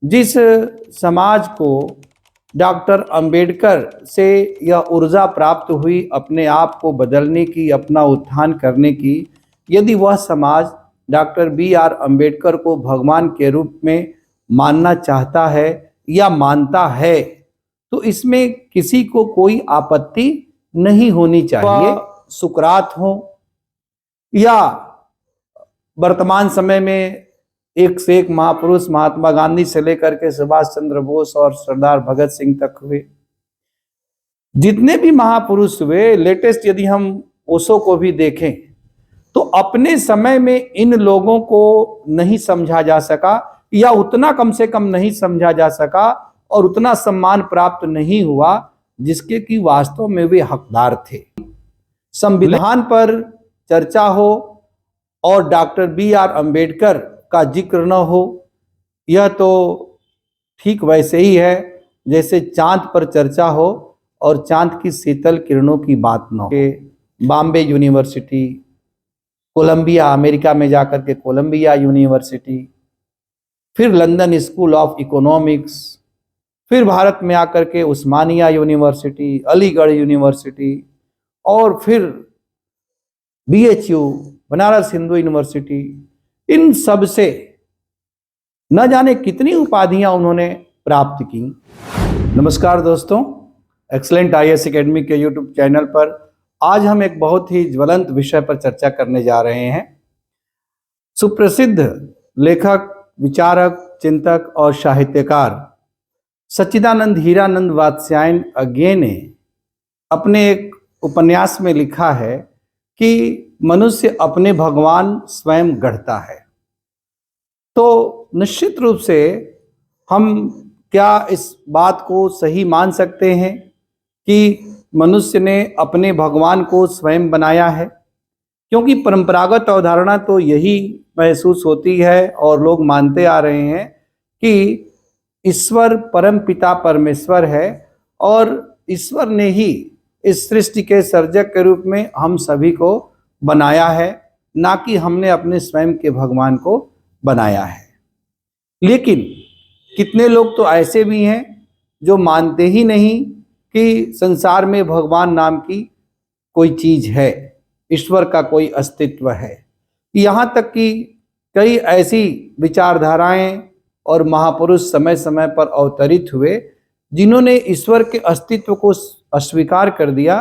जिस समाज को डॉक्टर अंबेडकर से यह ऊर्जा प्राप्त हुई अपने आप को बदलने की, अपना उत्थान करने की, यदि वह समाज डॉक्टर बी.आर. अंबेडकर को भगवान के रूप में मानना चाहता है या मानता है, तो इसमें किसी को कोई आपत्ति नहीं होनी चाहिए। सुकरात हो या वर्तमान समय में एक से एक महापुरुष महात्मा गांधी से लेकर के सुभाष चंद्र बोस और सरदार भगत सिंह तक हुए, जितने भी महापुरुष हुए, लेटेस्ट यदि हम ओशो को भी देखें तो अपने समय में इन लोगों को नहीं समझा जा सका, या उतना कम से कम नहीं समझा जा सका और उतना सम्मान प्राप्त नहीं हुआ जिसके कि वास्तव में वे हकदार थे। संविधान पर चर्चा हो और डॉक्टर बी.आर. अंबेडकर का जिक्र न हो, यह तो ठीक वैसे ही है जैसे चांद पर चर्चा हो और चांद की शीतल किरणों की बात न हो। बॉम्बे यूनिवर्सिटी, कोलंबिया, अमेरिका में जाकर के कोलंबिया यूनिवर्सिटी, फिर लंदन स्कूल ऑफ इकोनॉमिक्स, फिर भारत में आकर के उस्मानिया यूनिवर्सिटी, अलीगढ़ यूनिवर्सिटी, और फिर BHU, बनारस हिंदू यूनिवर्सिटी, इन सब से न जाने कितनी उपाधियां उन्होंने प्राप्त की। नमस्कार दोस्तों, एक्सलेंट IAS एकेडमी के YouTube चैनल पर आज हम एक बहुत ही ज्वलंत विषय पर चर्चा करने जा रहे हैं। सुप्रसिद्ध लेखक, विचारक, चिंतक और साहित्यकार सच्चिदानंद हीरानंद वात्स्यायन अज्ञे ने अपने एक उपन्यास में लिखा है कि मनुष्य अपने भगवान स्वयं गढ़ता है। तो निश्चित रूप से हम क्या इस बात को सही मान सकते हैं कि मनुष्य ने अपने भगवान को स्वयं बनाया है? क्योंकि परंपरागत अवधारणा तो यही महसूस होती है और लोग मानते आ रहे हैं कि ईश्वर परम पिता परमेश्वर है और ईश्वर ने ही इस सृष्टि के सर्जक के रूप में हम सभी को बनाया है, ना कि हमने अपने स्वयं के भगवान को बनाया है। लेकिन कितने लोग तो ऐसे भी हैं जो मानते ही नहीं कि संसार में भगवान नाम की कोई चीज है, ईश्वर का कोई अस्तित्व है। यहाँ तक कि कई ऐसी विचारधाराएं और महापुरुष समय समय पर अवतरित हुए जिन्होंने ईश्वर के अस्तित्व को अस्वीकार कर दिया,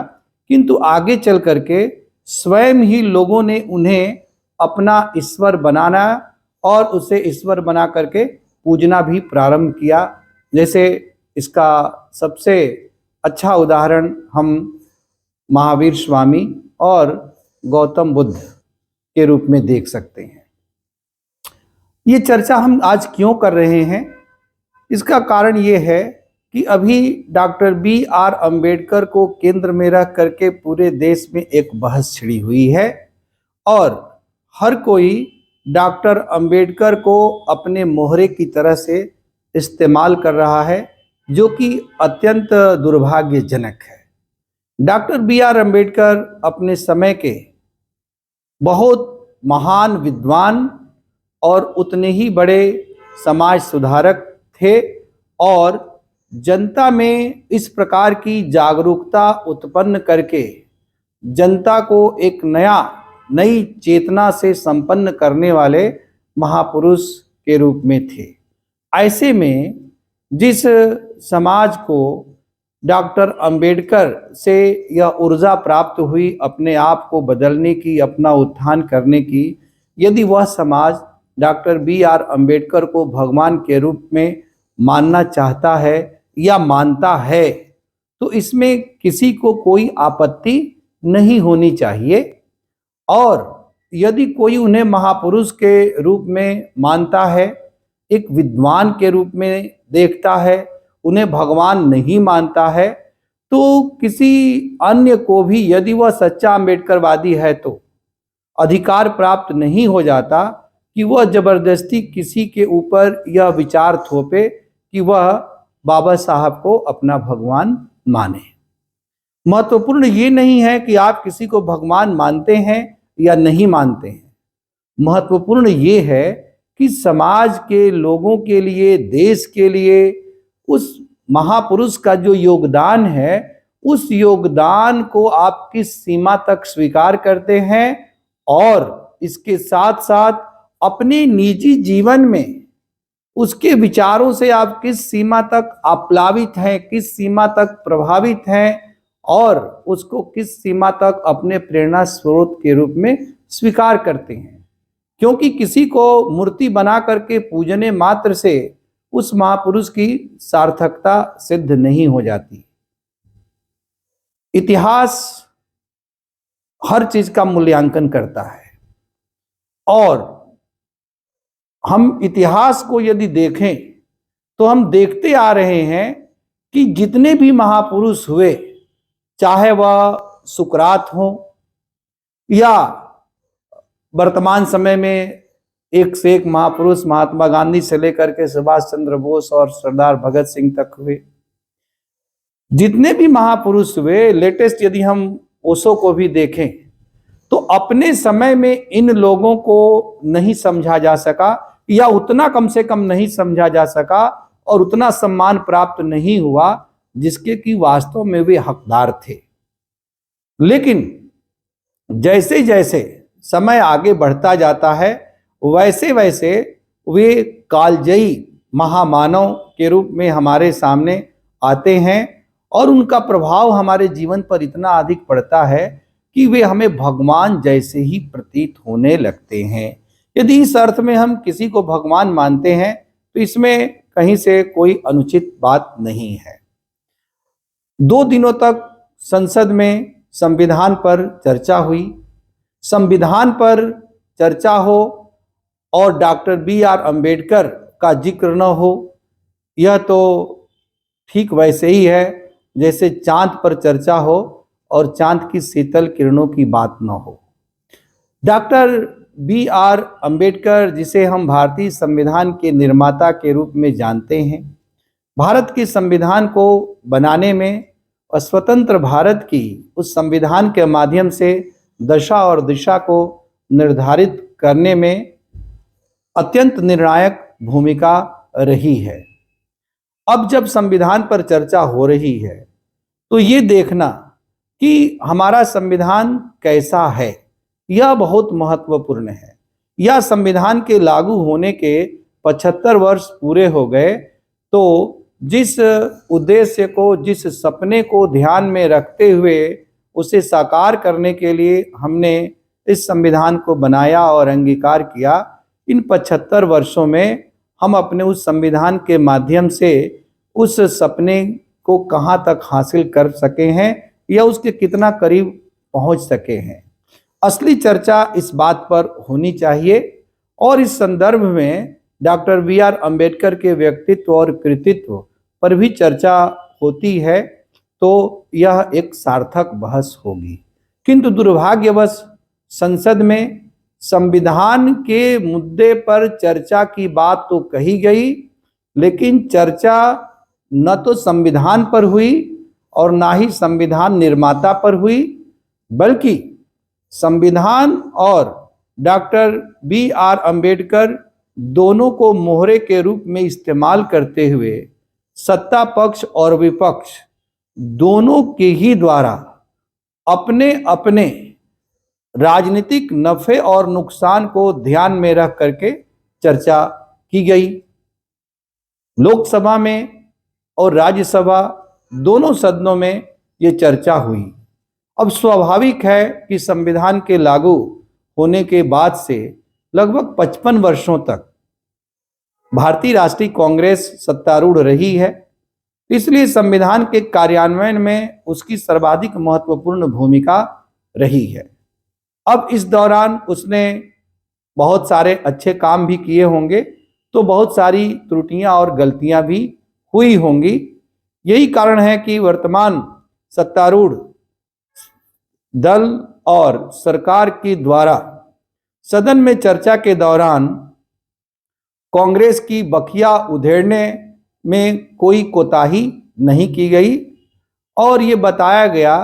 किंतु आगे चल करके स्वयं ही लोगों ने उन्हें अपना ईश्वर बनाना और उसे ईश्वर बना करके पूजना भी प्रारंभ किया। जैसे इसका सबसे अच्छा उदाहरण हम महावीर स्वामी और गौतम बुद्ध के रूप में देख सकते हैं। ये चर्चा हम आज क्यों कर रहे हैं? इसका कारण ये है कि अभी डॉक्टर बी.आर. अंबेडकर को केंद्र में रख करके पूरे देश में एक बहस छिड़ी हुई है और हर कोई डॉक्टर अंबेडकर को अपने मोहरे की तरह से इस्तेमाल कर रहा है, जो कि अत्यंत दुर्भाग्यजनक है। Doctor B R. अंबेडकर अपने समय के बहुत महान विद्वान और उतने ही बड़े समाज सुधारक थे और जनता में इस प्रकार की जागरूकता उत्पन्न करके जनता को एक नई चेतना से संपन्न करने वाले महापुरुष के रूप में थे। ऐसे में जिस समाज को डॉक्टर अंबेडकर से यह ऊर्जा प्राप्त हुई अपने आप को बदलने की, अपना उत्थान करने की, यदि वह समाज डॉक्टर बी.आर. अंबेडकर को भगवान के रूप में मानना चाहता है या मानता है, तो इसमें किसी को कोई आपत्ति नहीं होनी चाहिए। और यदि कोई उन्हें महापुरुष के रूप में मानता है, एक विद्वान के रूप में देखता है, उन्हें भगवान नहीं मानता है, तो किसी अन्य को भी, यदि वह सच्चा अंबेडकरवादी है, तो अधिकार प्राप्त नहीं हो जाता कि वह जबरदस्ती किसी के ऊपर यह विचार थोपे कि वह बाबा साहब को अपना भगवान माने। महत्वपूर्ण ये नहीं है कि आप किसी को भगवान मानते हैं या नहीं मानते हैं। महत्वपूर्ण ये है कि समाज के लोगों के लिए, देश के लिए उस महापुरुष का जो योगदान है, उस योगदान को आप किस सीमा तक स्वीकार करते हैं और इसके साथ साथ अपने निजी जीवन में उसके विचारों से आप किस सीमा तक आप्लावित हैं, किस सीमा तक प्रभावित हैं और उसको किस सीमा तक अपने प्रेरणा स्रोत के रूप में स्वीकार करते हैं। क्योंकि किसी को मूर्ति बना करके पूजने मात्र से उस महापुरुष की सार्थकता सिद्ध नहीं हो जाती। इतिहास हर चीज का मूल्यांकन करता है और हम इतिहास को यदि देखें तो हम देखते आ रहे हैं कि जितने भी महापुरुष हुए, चाहे वह सुकरात हो या वर्तमान समय में एक से एक महापुरुष महात्मा गांधी से लेकर के सुभाष चंद्र बोस और सरदार भगत सिंह तक हुए, जितने भी महापुरुष हुए, लेटेस्ट यदि हम ओशो को भी देखें तो अपने समय में इन लोगों को नहीं समझा जा सका या उतना कम से कम नहीं समझा जा सका और उतना सम्मान प्राप्त नहीं हुआ जिसके कि वास्तव में वे हकदार थे। लेकिन जैसे जैसे समय आगे बढ़ता जाता है वैसे वैसे वे कालजयी महामानव के रूप में हमारे सामने आते हैं और उनका प्रभाव हमारे जीवन पर इतना अधिक पड़ता है कि वे हमें भगवान जैसे ही प्रतीत होने लगते हैं। यदि इस अर्थ में हम किसी को भगवान मानते हैं तो इसमें कहीं से कोई अनुचित बात नहीं है। 2 दिनों तक संसद में संविधान पर चर्चा हुई। संविधान पर चर्चा हो और डॉक्टर B.R. अम्बेडकर का जिक्र न हो, यह तो ठीक वैसे ही है जैसे चांद पर चर्चा हो और चांद की शीतल किरणों की बात न हो। Doctor B.R. अम्बेडकर, जिसे हम भारतीय संविधान के निर्माता के रूप में जानते हैं, भारत के संविधान को बनाने में और स्वतंत्र भारत की उस संविधान के माध्यम से दशा और दिशा को निर्धारित करने में अत्यंत निर्णायक भूमिका रही है। अब जब संविधान पर चर्चा हो रही है तो ये देखना कि हमारा संविधान कैसा है यह बहुत महत्वपूर्ण है। यह संविधान के लागू होने के 75 वर्ष पूरे हो गए तो जिस उद्देश्य को, जिस सपने को ध्यान में रखते हुए उसे साकार करने के लिए हमने इस संविधान को बनाया और अंगीकार किया, इन 75 वर्षों में हम अपने उस संविधान के माध्यम से उस सपने को कहाँ तक हासिल कर सके हैं या उसके कितना करीब पहुँच सके हैं। असली चर्चा इस बात पर होनी चाहिए और इस संदर्भ में डॉक्टर B.R. अम्बेडकर के व्यक्तित्व और कृतित्व पर भी चर्चा होती है तो यह एक सार्थक बहस होगी। किंतु दुर्भाग्यवश संसद में संविधान के मुद्दे पर चर्चा की बात तो कही गई, लेकिन चर्चा न तो संविधान पर हुई और ना ही संविधान निर्माता पर हुई, बल्कि संविधान और डॉक्टर B.R. अम्बेडकर दोनों को मोहरे के रूप में इस्तेमाल करते हुए सत्ता पक्ष और विपक्ष दोनों के ही द्वारा अपने अपने राजनीतिक नफे और नुकसान को ध्यान में रख करके चर्चा की गई। लोकसभा में और राज्यसभा दोनों सदनों में ये चर्चा हुई। अब स्वाभाविक है कि संविधान के लागू होने के बाद से लगभग 55 वर्षों तक भारतीय राष्ट्रीय कांग्रेस सत्तारूढ़ रही है, इसलिए संविधान के कार्यान्वयन में उसकी सर्वाधिक महत्वपूर्ण भूमिका रही है। अब इस दौरान उसने बहुत सारे अच्छे काम भी किए होंगे तो बहुत सारी त्रुटियां और गलतियां भी हुई होंगी। यही कारण है कि वर्तमान सत्तारूढ़ दल और सरकार के द्वारा सदन में चर्चा के दौरान कांग्रेस की बखिया उधेड़ने में कोई कोताही नहीं की गई और ये बताया गया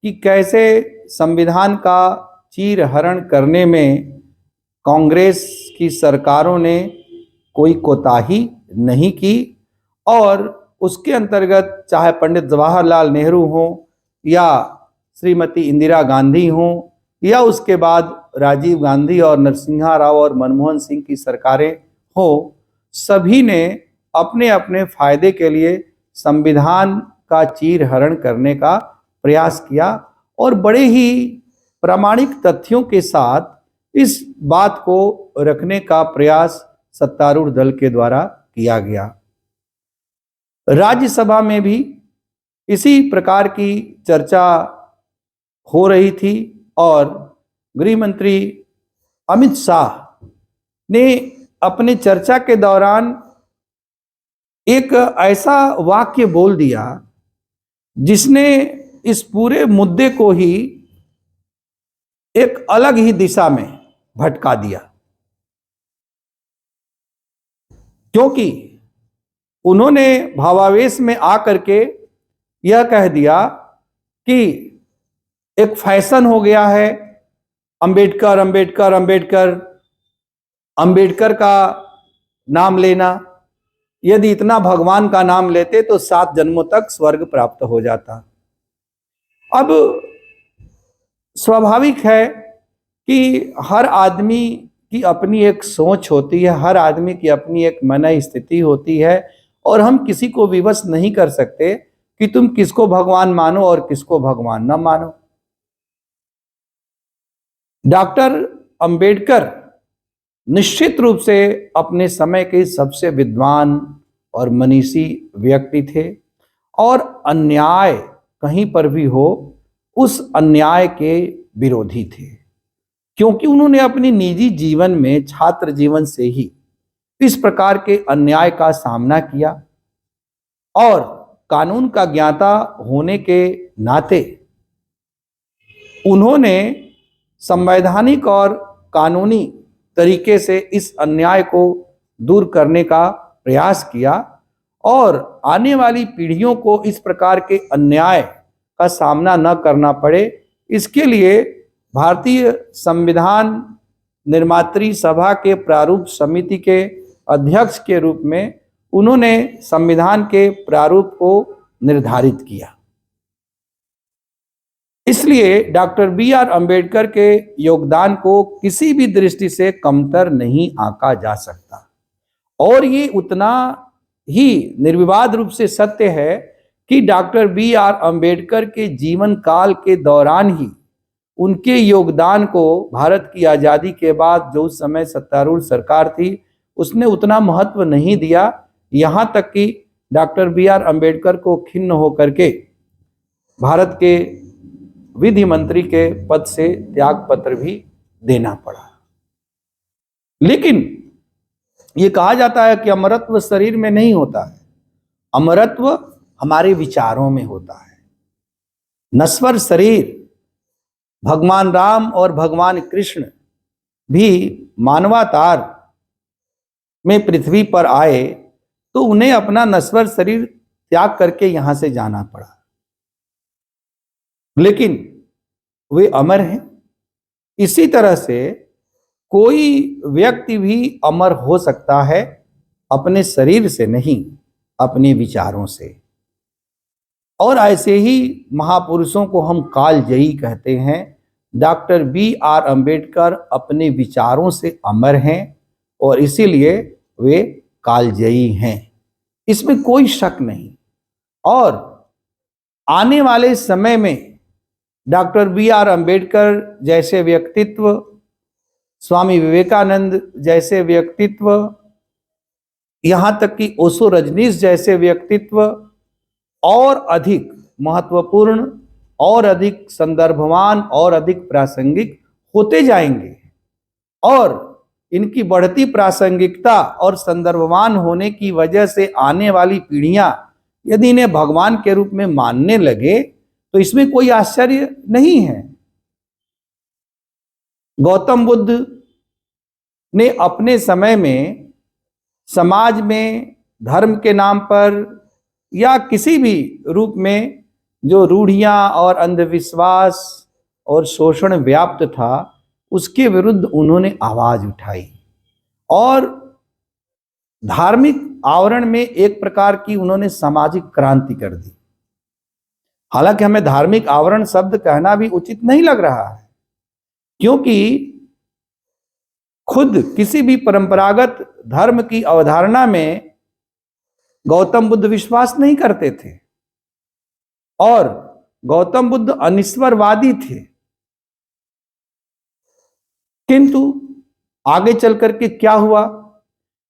कि कैसे संविधान का चीरहरण करने में कांग्रेस की सरकारों ने कोई कोताही नहीं की और उसके अंतर्गत चाहे पंडित जवाहरलाल नेहरू हो या श्रीमती इंदिरा गांधी हो या उसके बाद राजीव गांधी और नरसिम्हा राव और मनमोहन सिंह की सरकारें हो, सभी ने अपने अपने फायदे के लिए संविधान का चीरहरण करने का प्रयास किया और बड़े ही प्रामाणिक तथ्यों के साथ इस बात को रखने का प्रयास सत्तारूढ़ दल के द्वारा किया गया। राज्यसभा में भी इसी प्रकार की चर्चा हो रही थी और गृह मंत्री अमित शाह ने अपने चर्चा के दौरान एक ऐसा वाक्य बोल दिया जिसने इस पूरे मुद्दे को ही एक अलग ही दिशा में भटका दिया, क्योंकि उन्होंने भावावेश में आकर के यह कह दिया कि एक फैशन हो गया है अंबेडकर अंबेडकर अंबेडकर अंबेडकर का नाम लेना। यदि इतना भगवान का नाम लेते तो 7 जन्मों तक स्वर्ग प्राप्त हो जाता। अब स्वाभाविक है कि हर आदमी की अपनी एक सोच होती है, हर आदमी की अपनी एक मन स्थिति होती है और हम किसी को विवश नहीं कर सकते कि तुम किसको भगवान मानो और किसको भगवान न मानो। डॉक्टर अंबेडकर निश्चित रूप से अपने समय के सबसे विद्वान और मनीषी व्यक्ति थे और अन्याय कहीं पर भी हो उस अन्याय के विरोधी थे, क्योंकि उन्होंने अपने निजी जीवन में छात्र जीवन से ही इस प्रकार के अन्याय का सामना किया और कानून का ज्ञाता होने के नाते उन्होंने संवैधानिक और कानूनी तरीके से इस अन्याय को दूर करने का प्रयास किया और आने वाली पीढ़ियों को इस प्रकार के अन्याय का सामना न करना पड़े, इसके लिए भारतीय संविधान निर्मात्री सभा के प्रारूप समिति के अध्यक्ष के रूप में उन्होंने संविधान के प्रारूप को निर्धारित किया। इसलिए डॉक्टर बी.आर. अंबेडकर के योगदान को किसी भी दृष्टि से कमतर नहीं आंका जा सकता और ये उतना ही निर्विवाद रूप से सत्य है कि डॉक्टर बी.आर. अंबेडकर के जीवन काल के दौरान ही उनके योगदान को भारत की आज़ादी के बाद जो उस समय सत्तारूढ़ सरकार थी उसने उतना महत्व नहीं दिया, यहाँ तक कि डॉक्टर बी.आर. अंबेडकर को खिन्न होकर के भारत के विधि मंत्री के पद से त्याग पत्र भी देना पड़ा। लेकिन ये कहा जाता है कि अमरत्व शरीर में नहीं होता है, अमरत्व हमारे विचारों में होता है। नश्वर शरीर भगवान राम और भगवान कृष्ण भी मानवावतार में पृथ्वी पर आए तो उन्हें अपना नश्वर शरीर त्याग करके यहां से जाना पड़ा, लेकिन वे अमर हैं। इसी तरह से कोई व्यक्ति भी अमर हो सकता है, अपने शरीर से नहीं, अपने विचारों से। और ऐसे ही महापुरुषों को हम कालजयी कहते हैं। Doctor B R. अंबेडकर अपने विचारों से अमर हैं और इसीलिए वे कालजयी हैं, इसमें कोई शक नहीं। और आने वाले समय में डॉक्टर बी.आर. अंबेडकर जैसे व्यक्तित्व, स्वामी विवेकानंद जैसे व्यक्तित्व, यहाँ तक कि ओशो रजनीश जैसे व्यक्तित्व और अधिक महत्वपूर्ण और अधिक संदर्भवान और अधिक प्रासंगिक होते जाएंगे और इनकी बढ़ती प्रासंगिकता और संदर्भवान होने की वजह से आने वाली पीढ़ियां यदि इन्हें भगवान के रूप में मानने लगे तो इसमें कोई आश्चर्य नहीं है। गौतम बुद्ध ने अपने समय में समाज में धर्म के नाम पर या किसी भी रूप में जो रूढ़ियां और अंधविश्वास और शोषण व्याप्त था उसके विरुद्ध उन्होंने आवाज उठाई और धार्मिक आवरण में एक प्रकार की उन्होंने सामाजिक क्रांति कर दी। हालांकि हमें धार्मिक आवरण शब्द कहना भी उचित नहीं लग रहा है, क्योंकि खुद किसी भी परंपरागत धर्म की अवधारणा में गौतम बुद्ध विश्वास नहीं करते थे और गौतम बुद्ध अनिश्वरवादी थे। किंतु आगे चल करके क्या हुआ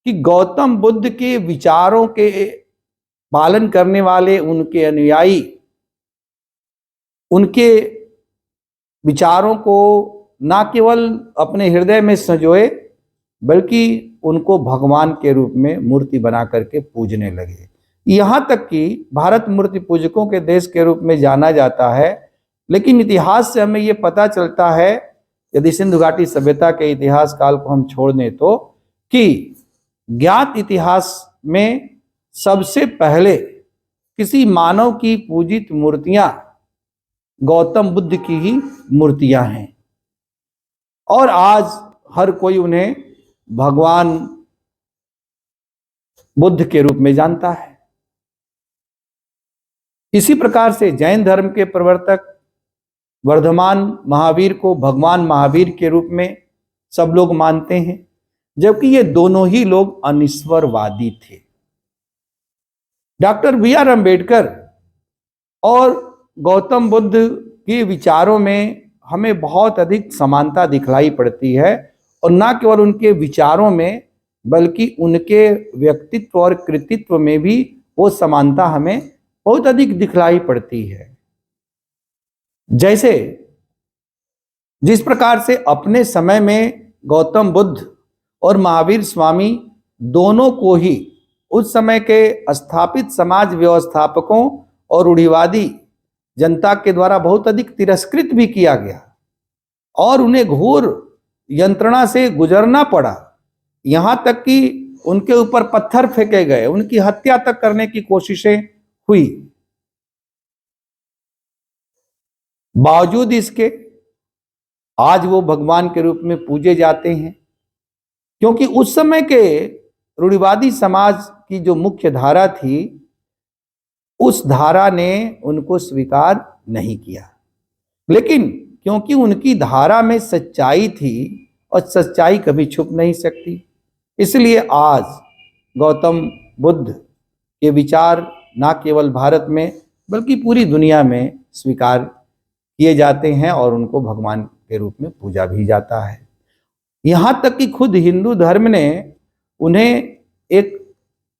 कि गौतम बुद्ध के विचारों के पालन करने वाले उनके अनुयायी उनके विचारों को ना केवल अपने हृदय में संजोए बल्कि उनको भगवान के रूप में मूर्ति बना करके पूजने लगे। यहां तक कि भारत मूर्ति पूजकों के देश के रूप में जाना जाता है, लेकिन इतिहास से हमें यह पता चलता है, यदि सिंधु घाटी सभ्यता के इतिहास काल को हम छोड़ दें तो, कि ज्ञात इतिहास में सबसे पहले किसी मानव की पूजित मूर्तियां गौतम बुद्ध की ही मूर्तियां हैं और आज हर कोई उन्हें भगवान बुद्ध के रूप में जानता है। इसी प्रकार से जैन धर्म के प्रवर्तक वर्धमान महावीर को भगवान महावीर के रूप में सब लोग मानते हैं, जबकि ये दोनों ही लोग अनिश्वरवादी थे। डॉक्टर बी आर अम्बेडकर और गौतम बुद्ध के विचारों में हमें बहुत अधिक समानता दिखलाई पड़ती है और न केवल उनके विचारों में बल्कि उनके व्यक्तित्व और कृतित्व में भी वो समानता हमें बहुत अधिक दिखलाई पड़ती है। जैसे जिस प्रकार से अपने समय में गौतम बुद्ध और महावीर स्वामी दोनों को ही उस समय के स्थापित समाज व्यवस्थापकों और रूढ़िवादी जनता के द्वारा बहुत अधिक तिरस्कृत भी किया गया और उन्हें घोर यंत्रणा से गुजरना पड़ा, यहां तक कि उनके ऊपर पत्थर फेंके गए, उनकी हत्या तक करने की कोशिशें हुई। बावजूद इसके आज वो भगवान के रूप में पूजे जाते हैं, क्योंकि उस समय के रूढ़िवादी समाज की जो मुख्य धारा थी उस धारा ने उनको स्वीकार नहीं किया। लेकिन क्योंकि उनकी धारा में सच्चाई थी और सच्चाई कभी छुप नहीं सकती, इसलिए आज गौतम बुद्ध के विचार ना केवल भारत में बल्कि पूरी दुनिया में स्वीकार किए जाते हैं और उनको भगवान के रूप में पूजा भी जाता है। यहाँ तक कि खुद हिंदू धर्म ने उन्हें एक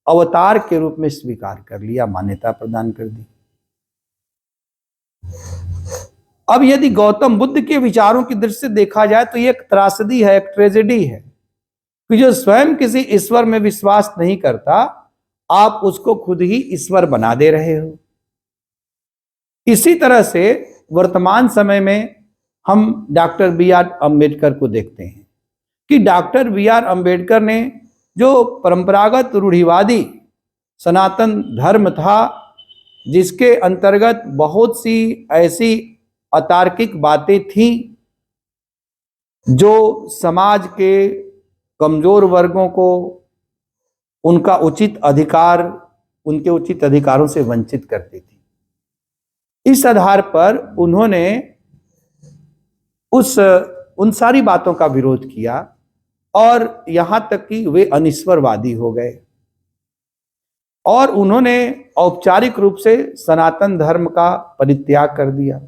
अवतार के रूप में स्वीकार कर लिया, मान्यता प्रदान कर दी। अब यदि गौतम बुद्ध के विचारों की दृष्टि से देखा जाए तो ये एक त्रासदी है, एक ट्रेजेडी है कि जो स्वयं किसी ईश्वर में विश्वास नहीं करता, आप उसको खुद ही ईश्वर बना दे रहे हो। इसी तरह से वर्तमान समय में हम डॉक्टर बी आर अम्बेडकर को देखते हैं कि डॉक्टर बी आर अम्बेडकर ने जो परंपरागत रूढ़िवादी सनातन धर्म था, जिसके अंतर्गत बहुत सी ऐसी अतार्किक बातें थीं जो समाज के कमजोर वर्गों को उनका उचित अधिकार, उनके उचित अधिकारों से वंचित करती थी। इस आधार पर उन्होंने उन सारी बातों का विरोध किया और यहां तक कि वे अनिश्वरवादी हो गए और उन्होंने औपचारिक रूप से सनातन धर्म का परित्याग कर दिया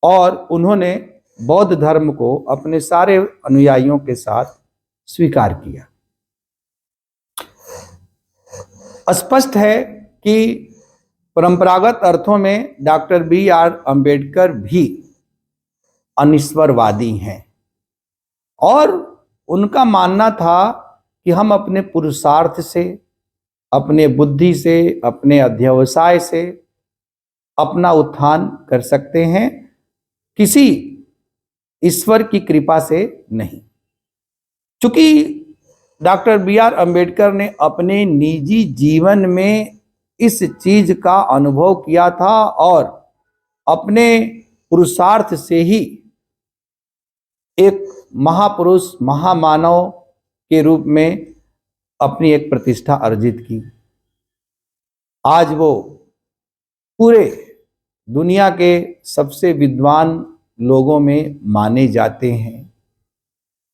और उन्होंने बौद्ध धर्म को अपने सारे अनुयायियों के साथ स्वीकार किया। स्पष्ट है कि परंपरागत अर्थों में डॉक्टर बी आर अम्बेडकर भी अनिश्वरवादी हैं और उनका मानना था कि हम अपने पुरुषार्थ से, अपने बुद्धि से, अपने अध्यवसाय से अपना उत्थान कर सकते हैं, किसी ईश्वर की कृपा से नहीं। चूंकि डॉक्टर बी आर अम्बेडकर ने अपने निजी जीवन में इस चीज का अनुभव किया था और अपने पुरुषार्थ से ही एक महापुरुष महामानव के रूप में अपनी एक प्रतिष्ठा अर्जित की। आज वो पूरे दुनिया के सबसे विद्वान लोगों में माने जाते हैं।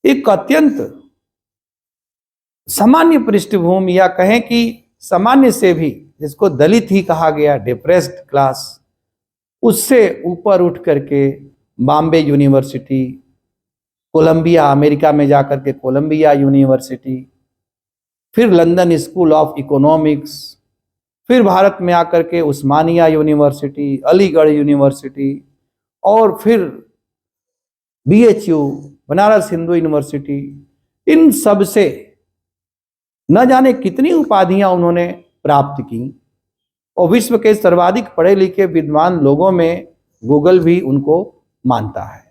एक अत्यंत सामान्य पृष्ठभूमि या कहें कि सामान्य से भी, जिसको दलित ही कहा गया, डिप्रेस्ड क्लास, उससे ऊपर उठ करके बॉम्बे यूनिवर्सिटी, कोलंबिया, अमेरिका में जाकर के कोलंबिया यूनिवर्सिटी, फिर लंदन स्कूल ऑफ इकोनॉमिक्स, फिर भारत में आकर के उस्मानिया यूनिवर्सिटी, अलीगढ़ यूनिवर्सिटी, और फिर BHU, बनारस हिंदू यूनिवर्सिटी, इन सब से न जाने कितनी उपाधियां उन्होंने प्राप्त की। और विश्व के सर्वाधिक पढ़े लिखे विद्वान लोगों में गूगल भी उनको मानता है।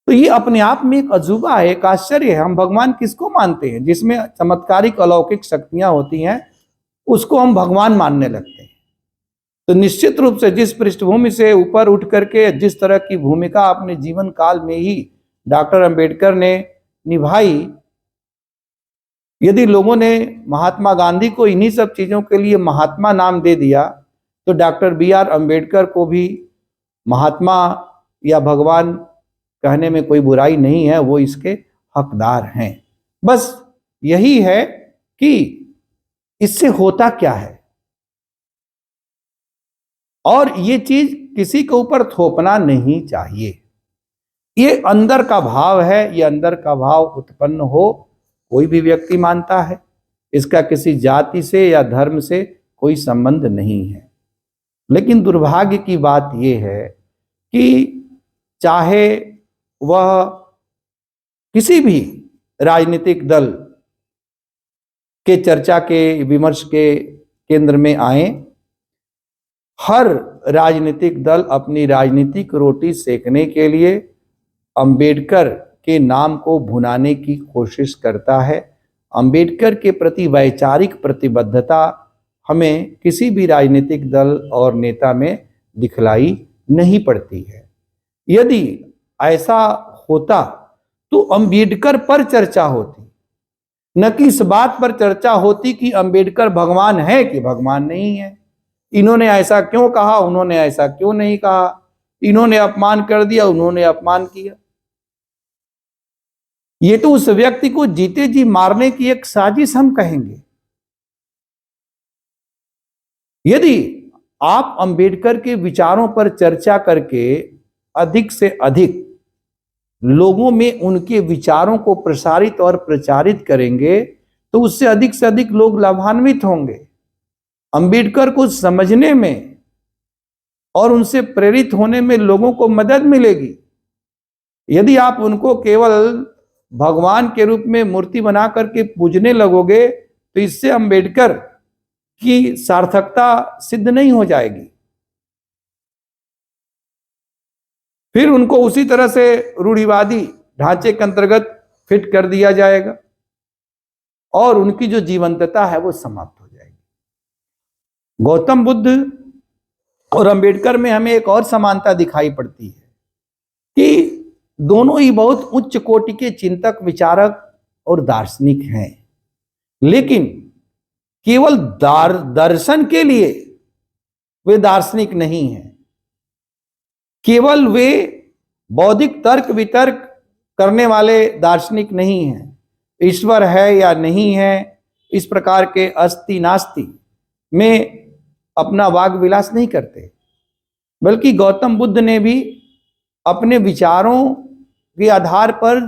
तो ये अपने आप में एक अजूबा है, एक आश्चर्य है। हम भगवान किसको मानते हैं? जिसमें चमत्कारिक अलौकिक शक्तियां होती हैं उसको हम भगवान मानने लगते हैं। तो निश्चित रूप से जिस पृष्ठभूमि से ऊपर उठ करके जिस तरह की भूमिका अपने जीवन काल में ही डॉक्टर अंबेडकर ने निभाई, यदि लोगों ने महात्मा गांधी को इन्हीं सब चीजों के लिए महात्मा नाम दे दिया, तो डॉक्टर BR अंबेडकर को भी महात्मा या भगवान कहने में कोई बुराई नहीं है, वो इसके हकदार हैं। बस यही है कि इससे होता क्या है, और ये चीज किसी के ऊपर थोपना नहीं चाहिए। ये अंदर का भाव है, ये अंदर का भाव उत्पन्न हो कोई भी व्यक्ति मानता है। इसका किसी जाति से या धर्म से कोई संबंध नहीं है। लेकिन दुर्भाग्य की बात यह है कि चाहे वह किसी भी राजनीतिक दल के चर्चा के विमर्श के केंद्र में आए, हर राजनीतिक दल अपनी राजनीतिक रोटी सेकने के लिए अंबेडकर के नाम को भुनाने की कोशिश करता है। अंबेडकर के प्रति वैचारिक प्रतिबद्धता हमें किसी भी राजनीतिक दल और नेता में दिखलाई नहीं पड़ती है। यदि ऐसा होता तो अंबेडकर पर चर्चा होती, न कि इस बात पर चर्चा होती कि अंबेडकर भगवान है कि भगवान नहीं है, इन्होंने ऐसा क्यों कहा, उन्होंने ऐसा क्यों नहीं कहा, इन्होंने अपमान कर दिया, उन्होंने अपमान किया। ये तो उस व्यक्ति को जीते जी मारने की एक साजिश हम कहेंगे। यदि आप अंबेडकर के विचारों पर चर्चा करके अधिक से अधिक लोगों में उनके विचारों को प्रसारित और प्रचारित करेंगे, तो उससे अधिक से अधिक लोग लाभान्वित होंगे। अंबेडकर को समझने में और उनसे प्रेरित होने में लोगों को मदद मिलेगी। यदि आप उनको केवल भगवान के रूप में मूर्ति बना करके पूजने लगोगे, तो इससे अंबेडकर की सार्थकता सिद्ध नहीं हो जाएगी। फिर उनको उसी तरह से रूढ़िवादी ढांचे के अंतर्गत फिट कर दिया जाएगा और उनकी जो जीवंतता है वो समाप्त हो जाएगी। गौतम बुद्ध और अंबेडकर में हमें एक और समानता दिखाई पड़ती है कि दोनों ही बहुत उच्च कोटि के चिंतक, विचारक और दार्शनिक हैं, लेकिन केवल दर्शन के लिए वे दार्शनिक नहीं हैं। केवल वे बौद्धिक तर्क वितर्क करने वाले दार्शनिक नहीं हैं। ईश्वर है या नहीं है, इस प्रकार के अस्ति नास्ति में अपना वाग विलास नहीं करते, बल्कि गौतम बुद्ध ने भी अपने विचारों के आधार पर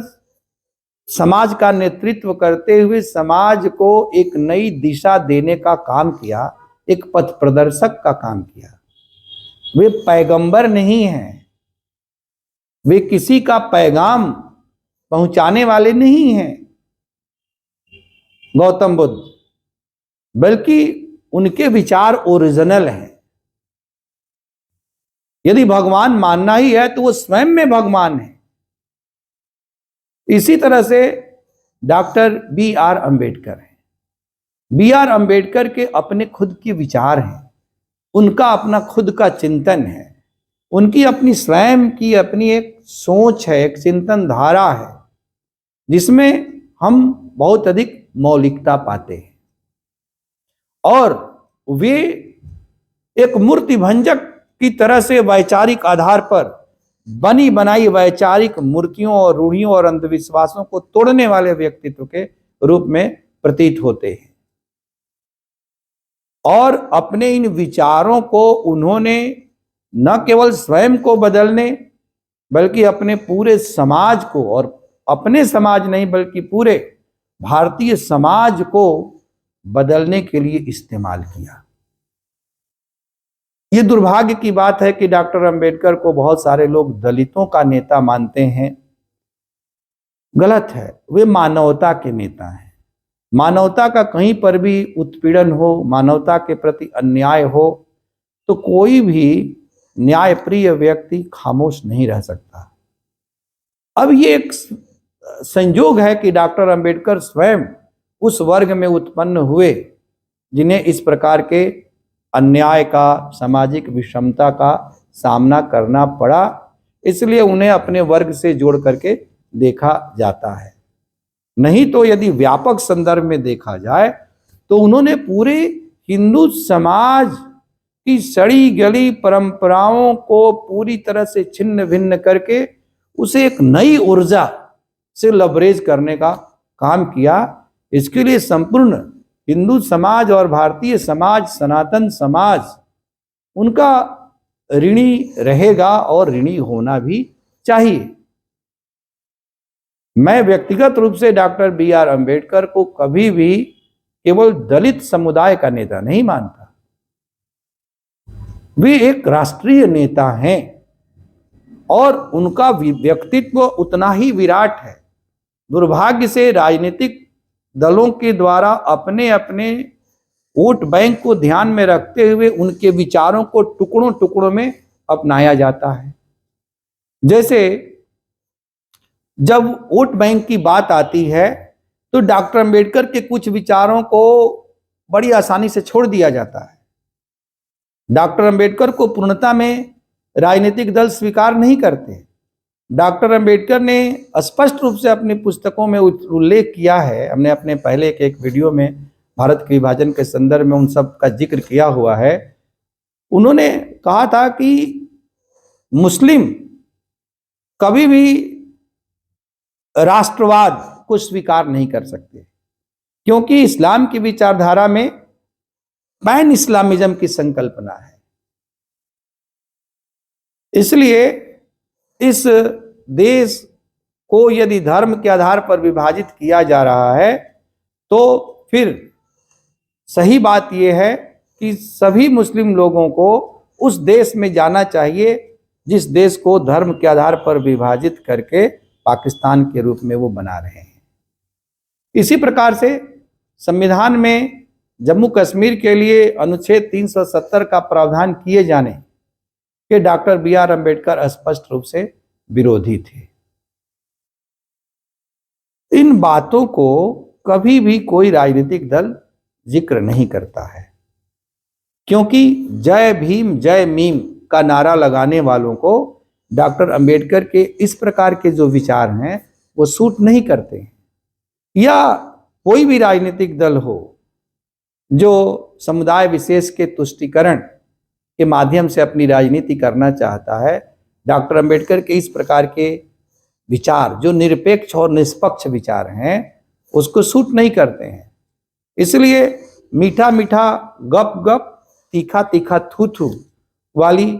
समाज का नेतृत्व करते हुए समाज को एक नई दिशा देने का काम किया, एक पथ प्रदर्शक का काम किया। वे पैगंबर नहीं हैं, वे किसी का पैगाम पहुंचाने वाले नहीं हैं गौतम बुद्ध, बल्कि उनके विचार ओरिजिनल हैं। यदि भगवान मानना ही है तो वो स्वयं में भगवान है। इसी तरह से डॉक्टर BR अंबेडकर हैं। BR अंबेडकर के अपने खुद के विचार हैं, उनका अपना खुद का चिंतन है, उनकी अपनी स्वयं की अपनी एक सोच है, एक चिंतन धारा है, जिसमें हम बहुत अधिक मौलिकता पाते हैं। और वे एक मूर्ति भंजक की तरह से वैचारिक आधार पर बनी बनाई वैचारिक मूर्तियों और रूढ़ियों और अंधविश्वासों को तोड़ने वाले व्यक्तित्व के रूप में प्रतीत होते हैं। और अपने इन विचारों को उन्होंने न केवल स्वयं को बदलने, बल्कि अपने पूरे समाज को, और अपने समाज नहीं बल्कि पूरे भारतीय समाज को बदलने के लिए इस्तेमाल किया। ये दुर्भाग्य की बात है कि डॉक्टर अंबेडकर को बहुत सारे लोग दलितों का नेता मानते हैं। गलत है, वे मानवता के नेता हैं। मानवता का कहीं पर भी उत्पीड़न हो, मानवता के प्रति अन्याय हो, तो कोई भी न्यायप्रिय व्यक्ति खामोश नहीं रह सकता। अब ये एक संयोग है कि डॉक्टर अंबेडकर स्वयं उस वर्ग में उत्पन्न हुए जिन्हें इस प्रकार के अन्याय का, सामाजिक विषमता का सामना करना पड़ा, इसलिए उन्हें अपने वर्ग से जोड़ करके देखा जाता है। नहीं तो यदि व्यापक संदर्भ में देखा जाए तो उन्होंने पूरे हिंदू समाज की सड़ी गली परंपराओं को पूरी तरह से छिन्न भिन्न करके उसे एक नई ऊर्जा से लबरेज करने का काम किया। इसके लिए संपूर्ण हिंदू समाज और भारतीय समाज, सनातन समाज, उनका ऋणी रहेगा और ऋणी होना भी चाहिए। मैं व्यक्तिगत रूप से डॉक्टर बी.आर. अंबेडकर को कभी भी केवल दलित समुदाय का नेता नहीं मानता। वे एक राष्ट्रीय नेता हैं और उनका व्यक्तित्व उतना ही विराट है। दुर्भाग्य से राजनीतिक दलों के द्वारा अपने अपने वोट बैंक को ध्यान में रखते हुए उनके विचारों को टुकड़ों टुकड़ों में अपनाया जाता है। जैसे जब वोट बैंक की बात आती है तो डॉक्टर अंबेडकर के कुछ विचारों को बड़ी आसानी से छोड़ दिया जाता है। डॉक्टर अंबेडकर को पूर्णता में राजनीतिक दल स्वीकार नहीं करते। डॉक्टर अंबेडकर ने स्पष्ट रूप से अपनी पुस्तकों में उल्लेख किया है, हमने अपने पहले के एक वीडियो में भारत के विभाजन के संदर्भ में उन सब का जिक्र किया हुआ है। उन्होंने कहा था कि मुस्लिम कभी भी राष्ट्रवाद को स्वीकार नहीं कर सकते, क्योंकि इस्लाम की विचारधारा में पैन इस्लामिज्म की संकल्पना है। इसलिए इस देश को यदि धर्म के आधार पर विभाजित किया जा रहा है तो फिर सही बात यह है कि सभी मुस्लिम लोगों को उस देश में जाना चाहिए जिस देश को धर्म के आधार पर विभाजित करके पाकिस्तान के रूप में वो बना रहे हैं। इसी प्रकार से संविधान में जम्मू कश्मीर के लिए अनुच्छेद 370 का प्रावधान किए जाने के डॉक्टर बी.आर. अंबेडकर स्पष्ट रूप से विरोधी थे। इन बातों को कभी भी कोई राजनीतिक दल जिक्र नहीं करता है, क्योंकि जय भीम जय मीम का नारा लगाने वालों को डॉक्टर अंबेडकर के इस प्रकार के जो विचार हैं वो सूट नहीं करते हैं। या कोई भी राजनीतिक दल हो जो समुदाय विशेष के तुष्टीकरण के माध्यम से अपनी राजनीति करना चाहता है, डॉक्टर अंबेडकर के इस प्रकार के विचार जो निरपेक्ष और निष्पक्ष विचार हैं उसको सूट नहीं करते हैं। इसलिए मीठा मीठा गप गप, तीखा तीखा थू थू वाली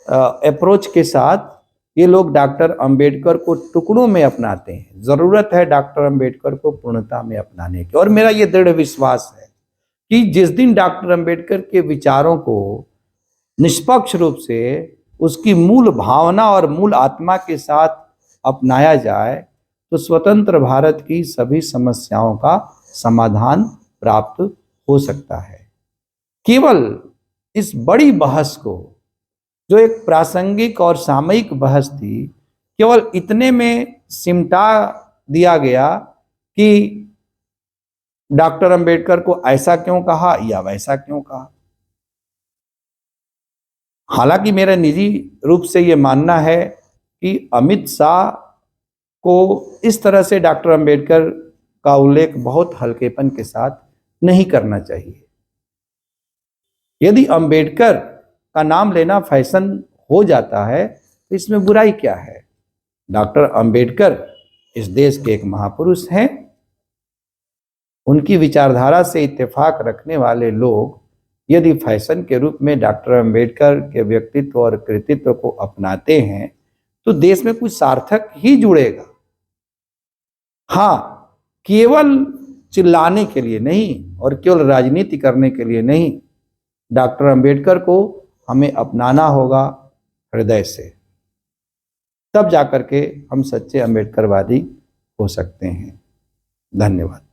अप्रोच के साथ ये लोग डॉक्टर अंबेडकर को टुकड़ों में अपनाते हैं। जरूरत है डॉक्टर अंबेडकर को पूर्णता में अपनाने की। और मेरा ये दृढ़ विश्वास है कि जिस दिन डॉक्टर अंबेडकर के विचारों को निष्पक्ष रूप से उसकी मूल भावना और मूल आत्मा के साथ अपनाया जाए तो स्वतंत्र भारत की सभी समस्याओं का समाधान प्राप्त हो सकता है। केवल इस बड़ी बहस को, जो एक प्रासंगिक और सामयिक बहस थी, केवल इतने में सिमटा दिया गया कि डॉक्टर अंबेडकर को ऐसा क्यों कहा या वैसा क्यों कहा। हालांकि मेरा निजी रूप से ये मानना है कि अमित शाह को इस तरह से डॉक्टर अंबेडकर का उल्लेख बहुत हल्केपन के साथ नहीं करना चाहिए। यदि अंबेडकर का नाम लेना फैशन हो जाता है तो इसमें बुराई क्या है? डॉक्टर अंबेडकर इस देश के एक महापुरुष हैं। उनकी विचारधारा से इत्तेफाक रखने वाले लोग यदि फैशन के रूप में डॉक्टर अंबेडकर के व्यक्तित्व और कृतित्व को अपनाते हैं तो देश में कुछ सार्थक ही जुड़ेगा। हाँ, केवल चिल्लाने के लिए नहीं और केवल राजनीति करने के लिए नहीं, डॉक्टर अंबेडकर को हमें अपनाना होगा हृदय से, तब जाकर के हम सच्चे अंबेडकरवादी हो सकते हैं। धन्यवाद।